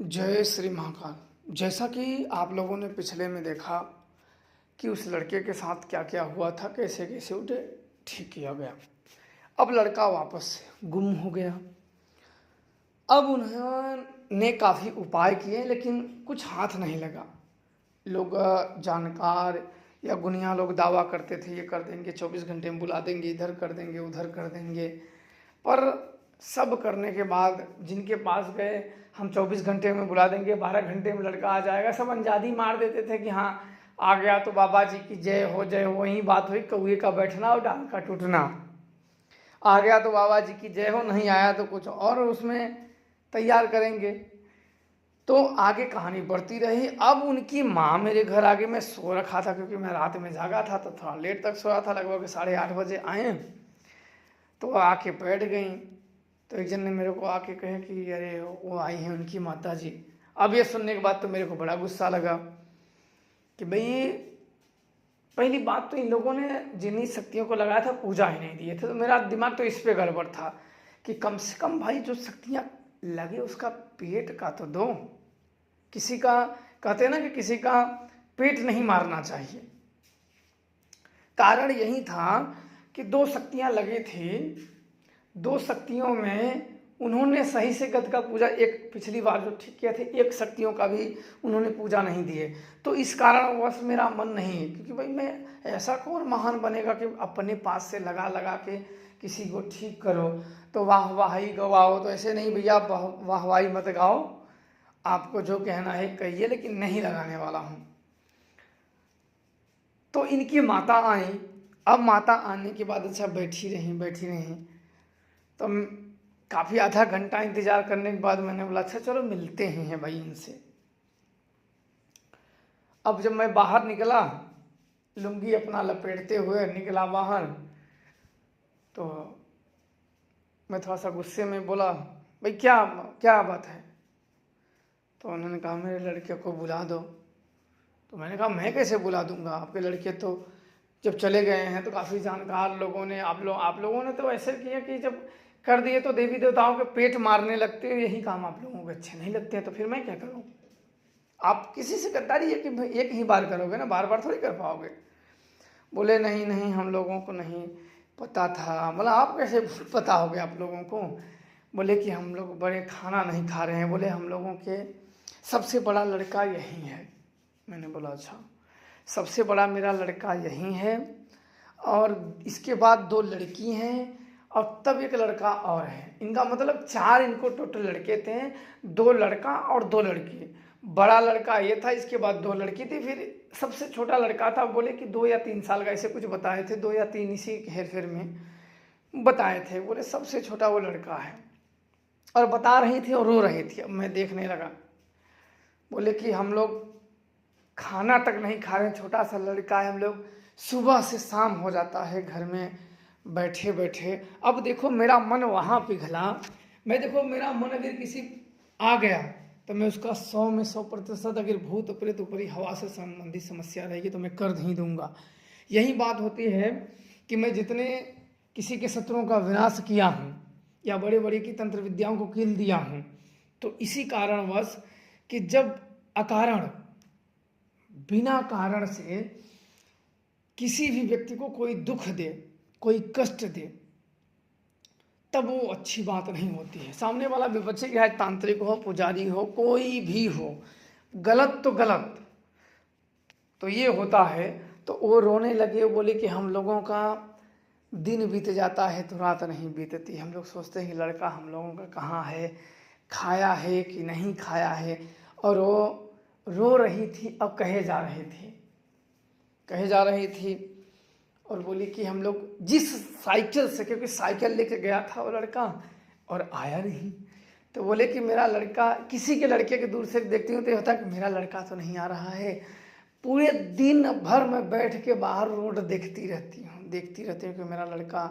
जय श्री महाकाल। जैसा कि आप लोगों ने पिछले में देखा कि उस लड़के के साथ क्या क्या हुआ था, कैसे कैसे उसे ठीक किया गया। अब लड़का वापस से गुम हो गया। अब उन्होंने काफ़ी उपाय किए लेकिन कुछ हाथ नहीं लगा। लोग जानकार या गुनिया लोग दावा करते थे ये कर देंगे, 24 घंटे में बुला देंगे, इधर कर देंगे, उधर कर देंगे। पर सब करने के बाद जिनके पास गए, हम 24 घंटे में बुला देंगे, 12 घंटे में लड़का आ जाएगा, सब अंजादी मार देते थे कि हाँ आ गया तो बाबा जी की जय हो जय हो। वही बात हुई, कौए का बैठना और डाल का टूटना। आ गया तो बाबा जी की जय हो, नहीं आया तो कुछ और उसमें तैयार करेंगे। तो आगे कहानी बढ़ती रही। अब उनकी माँ मेरे घर आगे, मैं सो रखा था क्योंकि मैं रात में जागा था तो थोड़ा लेट तक सोया था, लगभग 8:30 बजे आए तो आके बैठ गई। तो एक जन ने मेरे को आके कहे कि अरे वो आई हैं उनकी माता जी। अब ये सुनने के बाद तो मेरे को बड़ा गुस्सा लगा कि भाई पहली बात तो इन लोगों ने जिन्हीं शक्तियों को लगाया था पूजा ही नहीं दिए थे। तो मेरा दिमाग तो इस पे गड़बड़ था कि कम से कम भाई जो शक्तियाँ लगे उसका पेट का तो दो। किसी का कहते हैं ना कि किसी का पेट नहीं मारना चाहिए। कारण यही था कि 2 शक्तियाँ लगी थी, 2 शक्तियों में उन्होंने सही से गद का पूजा, एक पिछली बार जो ठीक किया थे, एक शक्तियों का भी उन्होंने पूजा नहीं दिए। तो इस कारणवश मेरा मन नहीं है, क्योंकि भाई मैं ऐसा कौन महान बनेगा कि अपने पास से लगा लगा के किसी को ठीक करो। तो वाह वाही गवाओ, तो ऐसे नहीं भैया, वाह वाही मत गाओ, आपको जो कहना है कहिए, लेकिन नहीं लगाने वाला हूँ। तो इनकी माता आई। अब माता आने के बाद अच्छा बैठी रही तो काफ़ी आधा घंटा इंतज़ार करने के बाद मैंने बोला अच्छा चलो मिलते हैं भाई इनसे। अब जब मैं बाहर निकला, लुंगी अपना लपेटते हुए निकला बाहर, तो मैं थोड़ा सा गुस्से में बोला भाई क्या क्या बात है। तो उन्होंने कहा मेरे लड़के को बुला दो। तो मैंने कहा मैं कैसे बुला दूंगा, आपके लड़के तो जब चले गए हैं। तो काफ़ी जानकार लोगों ने, आप लोगों ने तो ऐसे किया कि जब कर दिए तो देवी देवताओं के पेट मारने लगते हो, यही काम आप लोगों को अच्छे नहीं लगते हैं, तो फिर मैं क्या करूं। आप किसी से गद्दारी है कि एक ही बार करोगे ना, बार बार थोड़ी कर पाओगे। बोले नहीं नहीं हम लोगों को नहीं पता था। बोला आप कैसे पता हो गया आप लोगों को। बोले कि हम लोग बड़े खाना नहीं खा रहे हैं, बोले हम लोगों के सबसे बड़ा लड़का यही है। मैंने बोला अच्छा, सबसे बड़ा मेरा लड़का यही है और इसके बाद 2 लड़की हैं और तब एक लड़का और है। इनका मतलब 4 इनको टोटल लड़के थे, 2 लड़का और 2 लड़की। बड़ा लड़का ये था, इसके बाद 2 लड़की थी, फिर सबसे छोटा लड़का था। बोले कि 2 या 3 साल का, ऐसे कुछ बताए थे, 2 या 3 इसी हेर फेर में बताए थे। बोले सबसे छोटा वो लड़का है। और बता रही थी और रो रही थी। अब मैं देखने लगा। बोले कि हम लोग खाना तक नहीं खा रहे, छोटा सा लड़का है, हम लोग सुबह से शाम हो जाता है घर में बैठे बैठे। अब देखो मेरा मन वहाँ पिघला। मैं देखो मेरा मन अगर किसी आ गया तो मैं उसका 100 में 100% अगर भूत प्रेत ऊपरी हवा से संबंधित समस्या रहेगी तो मैं कर ही दूंगा। यही बात होती है कि मैं जितने किसी के शत्रुओं का विनाश किया हूँ या बड़े बड़े की तंत्र विद्याओं को कील दिया हूँ, तो इसी कारणवश कि जब अकारण बिना कारण से किसी भी व्यक्ति को कोई दुख दे, कोई कष्ट दे, तब वो अच्छी बात नहीं होती है। सामने वाला विपक्षी चाहे तांत्रिक हो, पुजारी हो, कोई भी हो, गलत तो गलत। तो ये होता है। तो वो रोने लगे, बोले कि हम लोगों का दिन बीत जाता है तो रात नहीं बीतती। हम लोग सोचते हैं लड़का हम लोगों का कहाँ है, खाया है कि नहीं खाया है। और वो रो रही थी। अब कहे जा रही थी और बोली कि हम लोग जिस साइकिल से, क्योंकि साइकिल लेके गया था वो लड़का और आया नहीं, तो बोले कि मेरा लड़का, किसी के लड़के के दूर से देखती हूँ तो होता है कि मेरा लड़का तो नहीं आ रहा है। पूरे दिन भर मैं बैठ के बाहर रोड देखती रहती हूँ कि मेरा लड़का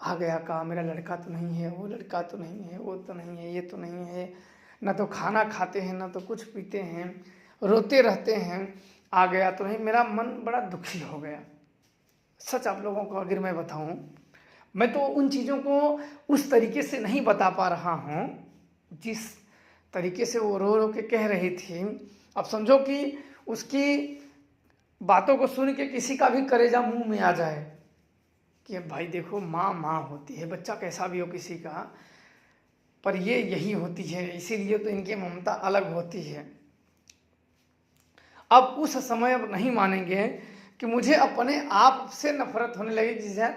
आ गया का, मेरा लड़का तो नहीं है, वो लड़का तो नहीं है, वो तो नहीं है, ये तो नहीं है। ना तो खाना खाते हैं, ना तो कुछ पीते हैं, रोते रहते हैं, आ गया तो नहीं। मेरा मन बड़ा दुखी हो गया। सच आप लोगों को अगर मैं बताऊं, मैं तो उन चीज़ों को उस तरीके से नहीं बता पा रहा हूं जिस तरीके से वो रो रो के कह रही थी। अब समझो कि उसकी बातों को सुन के किसी का भी कलेजा मुंह में आ जाए कि भाई देखो, माँ माँ होती है, बच्चा कैसा भी हो किसी का, पर ये यही होती है, इसीलिए तो इनकी ममता अलग होती है। अब उस समय अब नहीं मानेंगे कि मुझे अपने आप से नफरत होने लगी, जिसे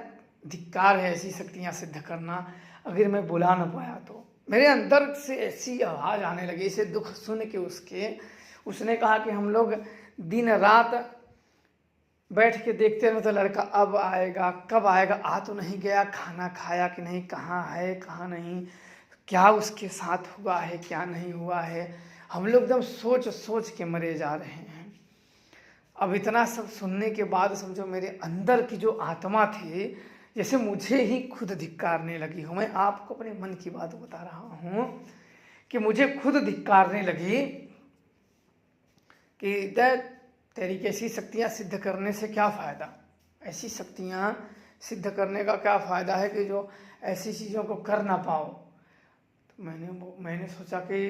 धिक्कार है ऐसी शक्तियाँ सिद्ध करना, अगर मैं बुला ना पाया तो। मेरे अंदर से ऐसी आवाज़ आने लगी, इसे दुख सुन के उसने कहा कि हम लोग दिन रात बैठ के देखते रहे तो लड़का अब आएगा, कब आएगा, आ तो नहीं गया, खाना खाया कि नहीं, कहाँ है कहाँ नहीं, क्या उसके साथ हुआ है क्या नहीं हुआ है। हम लोग एकदम सोच सोच के मरे जा रहे हैं। अब इतना सब सुनने के बाद समझो मेरे अंदर की जो आत्मा थी, जैसे मुझे ही खुद धिक्कारने लगी हूँ। मैं आपको अपने मन की बात बता रहा हूँ कि मुझे खुद धिक्कारने लगी कि तेरी कैसी शक्तियाँ सिद्ध करने से क्या फ़ायदा, ऐसी शक्तियाँ सिद्ध करने का क्या फ़ायदा है कि जो ऐसी चीज़ों को कर ना पाओ। तो मैंने सोचा कि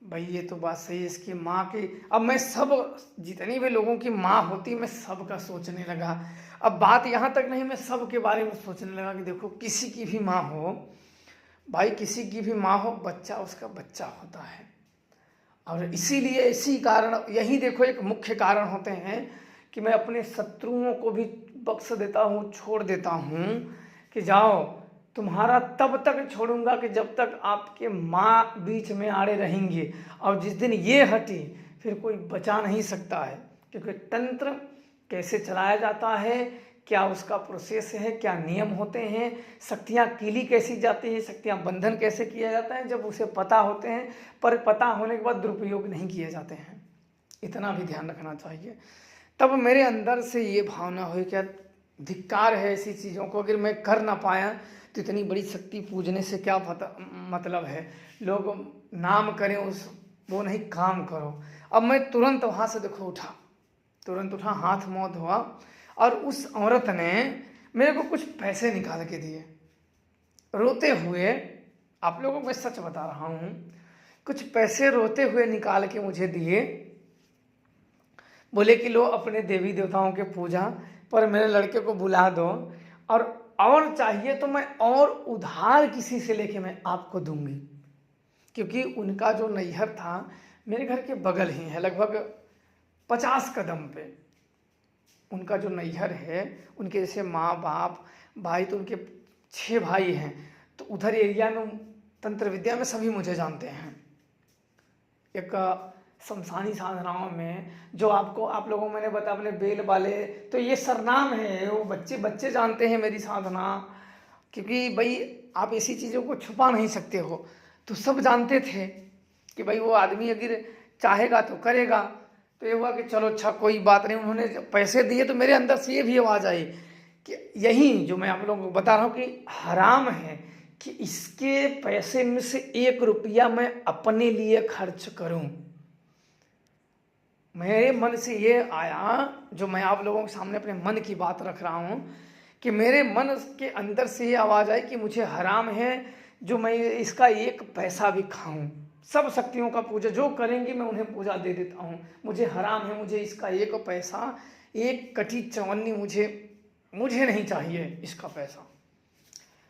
भाई ये तो बात सही है इसकी माँ की। अब मैं सब जितनी भी लोगों की माँ होती मैं सब का सोचने लगा। अब बात यहाँ तक नहीं, मैं सब के बारे में सोचने लगा कि देखो किसी की भी माँ हो भाई, किसी की भी माँ हो, बच्चा उसका बच्चा होता है। और इसीलिए इसी कारण, यही देखो एक मुख्य कारण होते हैं कि मैं अपने शत्रुओं को भी बख्श देता हूँ, छोड़ देता हूँ कि जाओ, तुम्हारा तब तक छोड़ूंगा कि जब तक आपके माँ बीच में आड़े रहेंगे। और जिस दिन ये हटी फिर कोई बचा नहीं सकता है, क्योंकि तंत्र कैसे चलाया जाता है, क्या उसका प्रोसेस है, क्या नियम होते हैं, शक्तियाँ कीली कैसी जाती है, शक्तियाँ बंधन कैसे किया जाता है, जब उसे पता होते हैं, पर पता होने के बाद दुरुपयोग नहीं किए जाते हैं। इतना भी ध्यान रखना चाहिए। तब मेरे अंदर से ये भावना हुई क्या धिक्कार है ऐसी चीज़ों को, अगर मैं कर ना पाया तो इतनी बड़ी शक्ति पूजने से क्या मतलब है। लोग नाम करें उस, वो नहीं, काम करो। अब मैं तुरंत वहाँ से देखो तुरंत उठा, हाथ मुँह धोआ, और उस औरत ने मेरे को कुछ पैसे निकाल के दिए रोते हुए। आप लोगों को मैं सच बता रहा हूँ, कुछ पैसे रोते हुए निकाल के मुझे दिए। बोले कि लो अपने देवी देवताओं के पूजा पर मेरे लड़के को बुला दो, और चाहिए तो मैं और उधार किसी से लेके मैं आपको दूंगी। क्योंकि उनका जो नैहर था मेरे घर के बगल ही है, लगभग 50 कदम पे उनका जो नैहर है। उनके जैसे माँ बाप भाई तो उनके 6 भाई हैं, तो उधर एरिया में तंत्र विद्या में सभी मुझे जानते हैं। एक शमशानी साधनाओं में जो आप लोगों मैंने बताया अपने बेल वाले, तो ये सरनाम है, वो बच्चे जानते हैं मेरी साधना। क्योंकि भाई आप ऐसी चीज़ों को छुपा नहीं सकते हो, तो सब जानते थे कि भाई वो आदमी अगर चाहेगा तो करेगा। तो ये हुआ कि चलो अच्छा कोई बात नहीं, उन्होंने पैसे दिए तो मेरे अंदर से ये भी आवाज़ आई कि यही जो मैं आप लोगों को बता रहा हूँ कि हराम है कि इसके पैसे में से 1 रुपया मैं अपने लिए खर्च करूं। मेरे मन से ये आया, जो मैं आप लोगों के सामने अपने मन की बात रख रहा हूं, कि मेरे मन के अंदर से ये आवाज़ आई कि मुझे हराम है जो मैं इसका 1 पैसा भी खाऊं। सब शक्तियों का पूजा जो करेंगी मैं उन्हें पूजा दे देता हूं। मुझे हराम है, मुझे इसका 1 पैसा, 1 कटी चवन्नी मुझे नहीं चाहिए इसका पैसा।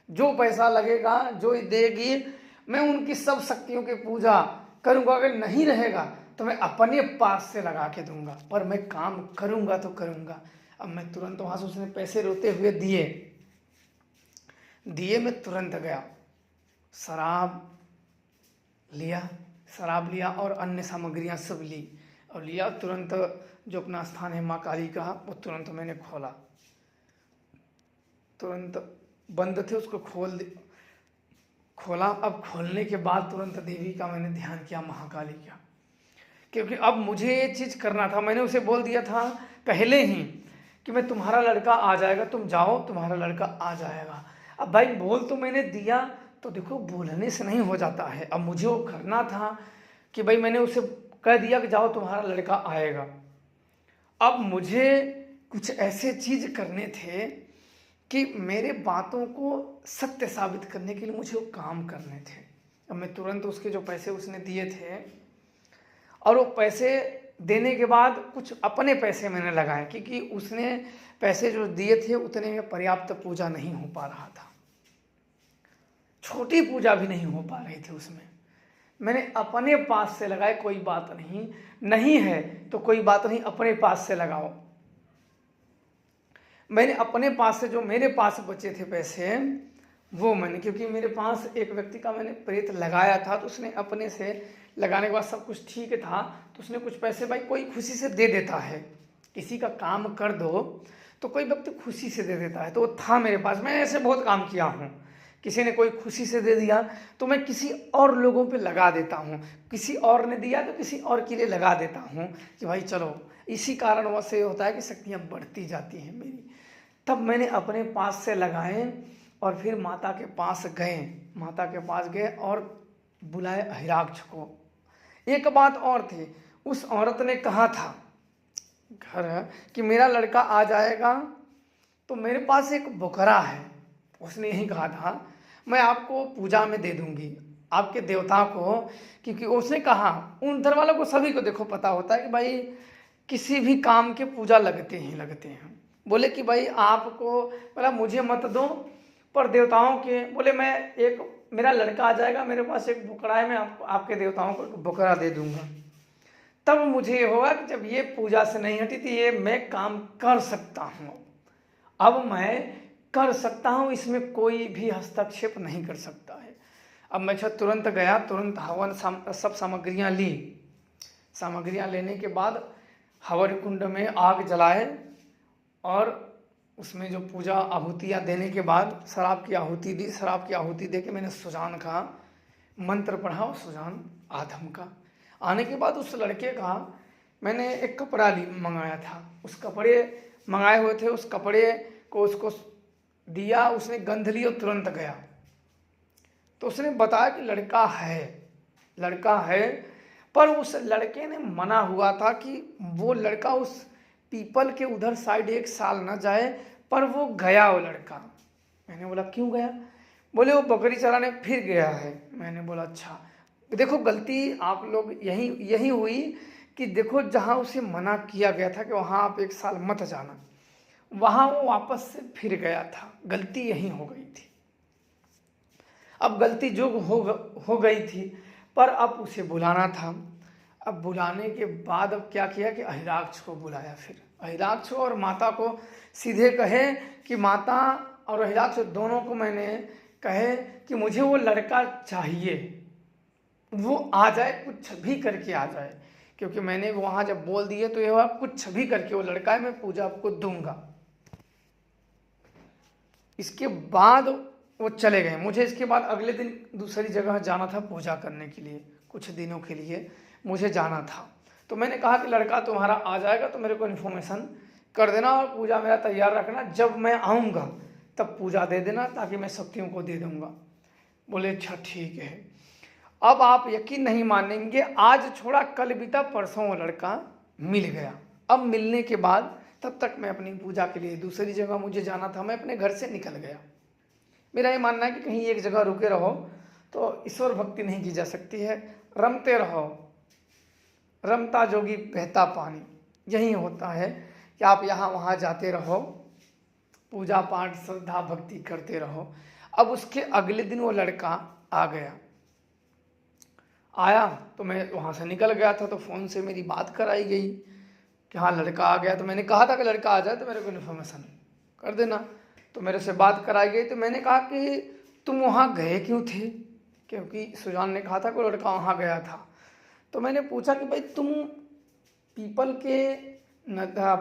जो पैसा लगेगा, जो देगी, मैं उनकी सब शक्तियों की पूजा करूंगा। अगर नहीं रहेगा तो मैं अपने पास से लगा के दूंगा, पर मैं काम करूंगा तो करूंगा। अब मैं तुरंत वहां से, उसने पैसे रोते हुए दिए, मैं तुरंत गया, शराब लिया और अन्य सामग्रियां सब ली और लिया। तुरंत जो अपना स्थान है माँ काली का, वो तुरंत मैंने खोला। तुरंत बंद थे, उसको खोला। अब खोलने के बाद तुरंत देवी का मैंने ध्यान किया, महाकाली का, क्योंकि अब मुझे ये चीज़ करना था। मैंने उसे बोल दिया था पहले ही कि मैं तुम्हारा लड़का आ जाएगा, तुम जाओ, तुम्हारा लड़का आ जाएगा। अब भाई बोल तो मैंने दिया, तो देखो बोलने से नहीं हो जाता है। अब मुझे वो करना था कि भाई मैंने उसे कह दिया कि जाओ तुम्हारा लड़का आएगा। अब मुझे कुछ ऐसे चीज़ करने थे कि मेरे बातों को सत्य साबित करने के लिए मुझे वो काम करने थे। अब मैं तुरंत उसके जो पैसे उसने दिए थे, और वो पैसे देने के बाद कुछ अपने पैसे मैंने लगाए, क्योंकि उसने पैसे जो दिए थे उतने में पर्याप्त पूजा नहीं हो पा रहा था, छोटी पूजा भी नहीं हो पा रही थी उसमें। मैंने अपने पास से लगाए, कोई बात नहीं, नहीं है तो कोई बात नहीं, अपने पास से लगाओ। मैंने अपने पास से जो मेरे पास बचे थे पैसे वो मैंने, क्योंकि मेरे पास एक व्यक्ति का मैंने प्रेत लगाया था, तो उसने अपने से लगाने के बाद सब कुछ ठीक था, तो उसने कुछ पैसे, भाई कोई खुशी से दे देता है, किसी का काम कर दो तो कोई व्यक्ति खुशी से दे देता है, तो वो था मेरे पास। मैंने ऐसे बहुत काम किया हूँ, किसी ने कोई खुशी से दे दिया तो मैं किसी और लोगों पे लगा देता हूँ, किसी और ने दिया तो किसी और के लिए लगा देता हूँ कि भाई चलो, इसी कारण से होता है कि शक्तियाँ बढ़ती जाती हैं मेरी। तब मैंने अपने पास से लगाए और फिर माता के पास गए और बुलाए अहिराक्ष को। एक बात और थी, उस औरत ने कहा था घर कि मेरा लड़का आ जाएगा तो मेरे पास एक बकरा है, उसने यही कहा था, मैं आपको पूजा में दे दूंगी, आपके देवता को, क्योंकि उसने कहा उन घर वालों को सभी को देखो पता होता है कि भाई किसी भी काम के पूजा लगते हैं। बोले कि भाई आपको, बोला मुझे मत दो पर देवताओं के, बोले मैं मेरा लड़का आ जाएगा, मेरे पास एक बकरा है, मैं आपके देवताओं को एक बकरा दे दूंगा। तब मुझे ये होगा कि जब ये पूजा से नहीं हटी तो ये मैं काम कर सकता हूँ, अब मैं कर सकता हूँ, इसमें कोई भी हस्तक्षेप नहीं कर सकता है। अब मैं तुरंत गया, तुरंत हवन सब सामग्रियाँ ली, सामग्रियाँ लेने के बाद हवन कुंड में आग जलाए और उसमें जो पूजा आहुतियाँ देने के बाद शराब की आहुति दी। शराब की आहुति दे के मैंने सुजान का मंत्र पढ़ा और सुजान आधम का। आने के बाद उस लड़के का मैंने एक कपड़ा मंगाया था, उस कपड़े मंगाए हुए थे, उस कपड़े को उसको दिया, उसने गंध ली और तुरंत गया। तो उसने बताया कि लड़का है, पर उस लड़के ने मना हुआ था कि वो लड़का उस पीपल के उधर साइड 1 साल न जाए, पर वो गया वो लड़का। मैंने बोला क्यों गया? बोले वो बकरी चराने फिर गया है। मैंने बोला अच्छा। देखो गलती आप लोग यही हुई कि देखो जहाँ उसे मना किया गया था कि वहाँ आप 1 साल मत जाना, वहाँ वो वापस से फिर गया था, गलती यही हो गई थी। अब गलती जो हो गई थी, पर अब उसे बुलाना था। अब बुलाने के बाद अब क्या किया कि अहिराक्ष को बुलाया। फिर अहिराक्ष और माता को सीधे कहे कि माता और अहिराक्ष दोनों को मैंने कहे कि मुझे वो लड़का चाहिए, वो आ जाए, कुछ भी करके आ जाए, क्योंकि मैंने वहाँ जब बोल दिए तो ये हुआ कुछ भी करके वो लड़का है, मैं पूजा आपको दूंगा। इसके बाद वो चले गए। मुझे इसके बाद अगले दिन दूसरी जगह जाना था पूजा करने के लिए, कुछ दिनों के लिए मुझे जाना था। तो मैंने कहा कि लड़का तुम्हारा आ जाएगा तो मेरे को इन्फॉर्मेशन कर देना और पूजा मेरा तैयार रखना, जब मैं आऊँगा तब पूजा दे देना ताकि मैं शक्तियों को दे दूँगा। बोले अच्छा ठीक है। अब आप यकीन नहीं मानेंगे, आज छोड़ा कल बीता, परसों वो लड़का मिल गया। अब मिलने के बाद तब तक मैं अपनी पूजा के लिए दूसरी जगह मुझे जाना था, मैं अपने घर से निकल गया। मेरा ये मानना है कि कहीं एक जगह रुके रहो तो ईश्वर भक्ति नहीं की जा सकती है, रमते रहो, रमता जोगी बहता पानी, यही होता है कि आप यहाँ वहाँ जाते रहो, पूजा पाठ श्रद्धा भक्ति करते रहो। अब उसके अगले दिन वो लड़का आ गया, आया तो मैं वहाँ से निकल गया था, तो फ़ोन से मेरी बात कराई गई कि हाँ लड़का आ गया। तो मैंने कहा था कि लड़का आ जाए तो मेरे को इन्फॉर्मेशन कर देना, तो मेरे से बात कराई गई। तो मैंने कहा कि तुम वहाँ गए क्यों थे, क्योंकि सुजान ने कहा था कि लड़का वहाँ गया था। तो मैंने पूछा कि भाई तुम पीपल के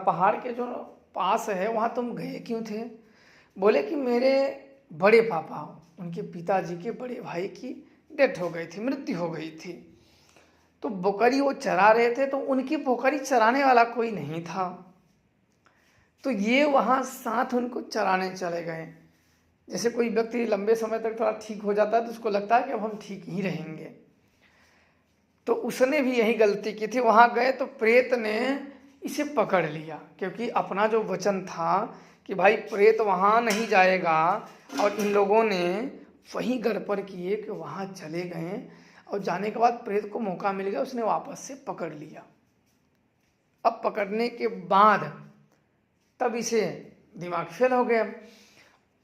पहाड़ के जो पास है वहाँ तुम गए क्यों थे? बोले कि मेरे बड़े पापा, उनके पिताजी के बड़े भाई की डेथ हो गई थी, मृत्यु हो गई थी, तो बकरी वो चरा रहे थे, तो उनकी बकरी चराने वाला कोई नहीं था, तो ये वहाँ साथ उनको चराने चले गए। जैसे कोई व्यक्ति लंबे समय तक थोड़ा ठीक हो जाता है तो उसको लगता है कि अब हम ठीक ही रहेंगे, तो उसने भी यही गलती की थी। वहाँ गए तो प्रेत ने इसे पकड़ लिया, क्योंकि अपना जो वचन था कि भाई प्रेत वहाँ नहीं जाएगा, और इन लोगों ने वही गड़बड़ किए कि वहाँ चले गए और जाने के बाद प्रेत को मौका मिल गया, उसने वापस से पकड़ लिया। अब पकड़ने के बाद तब इसे दिमाग फेल हो गया,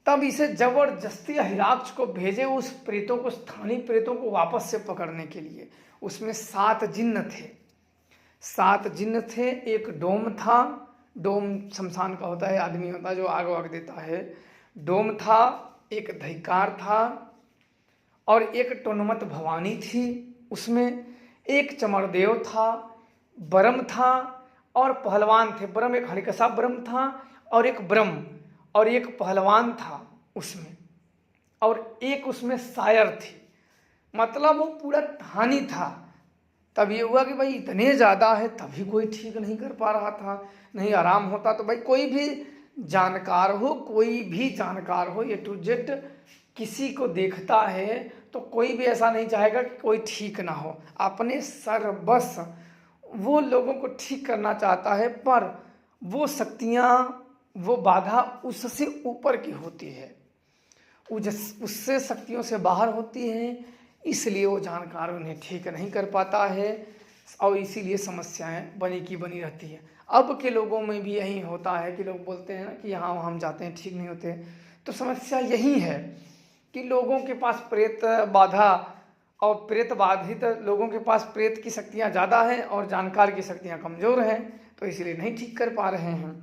तब इसे जबरदस्ती हिराक्ष को भेजे उस प्रेतों को, स्थानीय प्रेतों को वापस से पकड़ने के लिए। उसमें 7 जिन्न थे, 7 जिन्न थे। एक डोम था, डोम शमशान का होता है, आदमी होता है जो आग वाग देता है, डोम था। एक धिक्कार था और एक टोनमत भवानी थी उसमें। एक चमरदेव था, ब्रह्म था और पहलवान थे। ब्रह्म एक हरिकसा ब्रह्म था और एक ब्रह्म और एक पहलवान था उसमें, और एक उसमें शायर थी। मतलब वो पूरा कहानी था। तब ये हुआ कि भाई इतने ज़्यादा है, तभी कोई ठीक नहीं कर पा रहा था, नहीं आराम होता। तो भाई कोई भी जानकार हो, कोई भी जानकार हो, ए टू जेड किसी को देखता है तो कोई भी ऐसा नहीं चाहेगा कि कोई ठीक ना हो। अपने सर्वबस वो लोगों को ठीक करना चाहता है, पर वो शक्तियाँ, वो बाधा उससे ऊपर की होती है, उससे शक्तियों से बाहर होती हैं, इसलिए वो जानकार उन्हें ठीक नहीं कर पाता है और इसीलिए समस्याएं बनी की बनी रहती है। अब के लोगों में भी यही होता है कि लोग बोलते हैं ना कि हाँ हम जाते हैं ठीक नहीं होते। तो समस्या यही है कि लोगों के पास प्रेत बाधा और प्रेत बाधित लोगों के पास प्रेत की शक्तियाँ ज़्यादा हैं और जानकार की शक्तियाँ कमज़ोर हैं, तो इसलिए नहीं ठीक कर पा रहे हैं।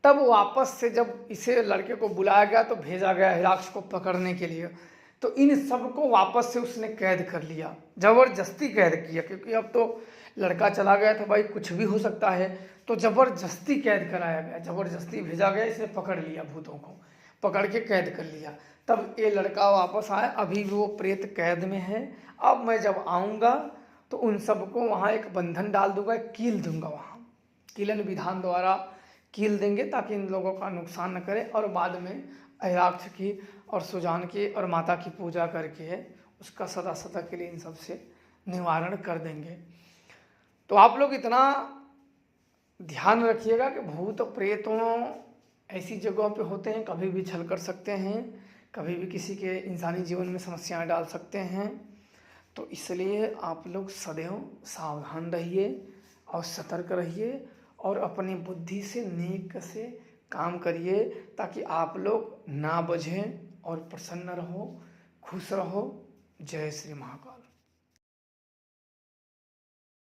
तब वापस से जब इसे लड़के को बुलाया गया तो भेजा गया हिराक्ष को पकड़ने के लिए। तो इन सबको वापस से उसने कैद कर लिया, जबरदस्ती कैद किया, क्योंकि अब तो लड़का चला गया था, भाई कुछ भी हो सकता है। तो जबरदस्ती कैद कराया गया, जबरदस्ती भेजा गया, इसने पकड़ लिया, भूतों को पकड़ के कैद कर लिया। तब ये लड़का वापस आया, अभी भी वो प्रेत कैद में है। अब मैं जब आऊँगा तो उन सबको वहाँ एक बंधन डाल दूंगा, एक कील दूंगा, वहाँ कीलन विधान द्वारा कील देंगे ताकि इन लोगों का नुकसान न करे। और बाद में हिराक्ष की और सुजान की और माता की पूजा करके उसका सदा सदा के लिए इन सब से निवारण कर देंगे। तो आप लोग इतना ध्यान रखिएगा कि भूत प्रेतों ऐसी जगहों पे होते हैं, कभी भी छल कर सकते हैं, कभी भी किसी के इंसानी जीवन में समस्याएं डाल सकते हैं। तो इसलिए आप लोग सदैव सावधान रहिए और सतर्क रहिए और अपनी बुद्धि से नेक से काम करिए ताकि आप लोग ना बझें और प्रसन्न रहो, खुश रहो। जय श्री महाकाल।